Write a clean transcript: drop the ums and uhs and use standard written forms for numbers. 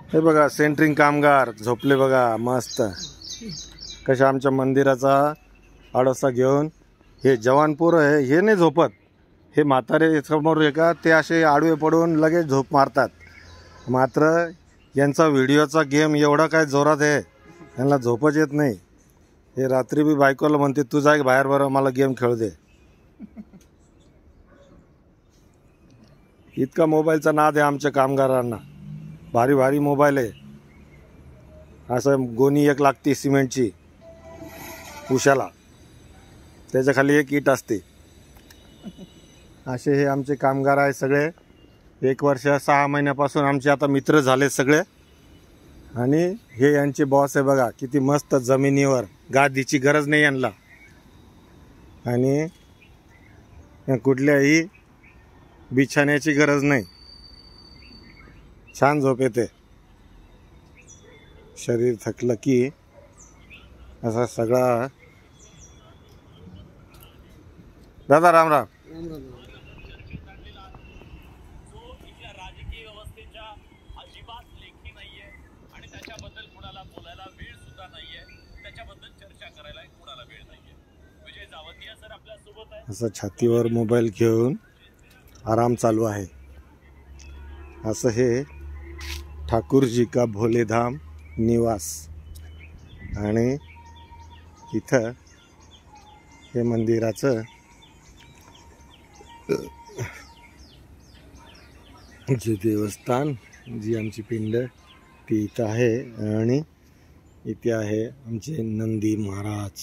हे बघा सेंटरिंग कामगार झोपले बघा मस्त कशा आमच्या मंदिराचा आडोसा घेऊन। हे जवान पोरं आहे हे नाही झोपत, हे म्हातारे समोर आहे का ते असे आडवे पडून लगेच झोप मारतात। मात्र यांचा व्हिडिओचा गेम एवढा काय जोरात आहे यांना झोपच येत नाही। हे रात्री बी बायकोला म्हणते तू जाय बाहेर बरं मला गेम खेळू दे। इतका मोबाईलचा नाद आहे आमच्या कामगारांना, भारी भारी मोबाईल आहे। असं गोणी एक लागते सिमेंटची उशाला, त्याच्या खाली एक ईट असते। असे हे आमचे कामगार आहे सगळे। 1 वर्ष 6 महिन्यापासून आमचे आता मित्र झाले सगळे। आणि हे यांचे बॉस आहे बघा किती मस्त, जमिनीवर गादीची गरज नाही यांना आणि कुठल्याही बिछाण्याची गरज नाही, छान झोप येते। शरीर थकलं की असा सगळा। दादा राम राम। राजकीय व्यवस्थेच्या अजिबात लेखी नाहीये आणि त्याच्याबद्दल कुणाला बोलायला वेळ सुद्धा नाहीये, त्याच्याबद्दल चर्चा करायला कुणाला वेळ नाहीये। विजय जावतिया सर आपल्या सोबत आहे। असं छातीवर मोबाईल घेऊन आराम चालू आहे। असं हे ठाकूरजी का भोलेधाम निवास आणि इथं हे मंदिराचं जे देवस्थान, जी आमची पिंड ती इथं आहे आणि इथे आहे आमचे नंदी महाराज।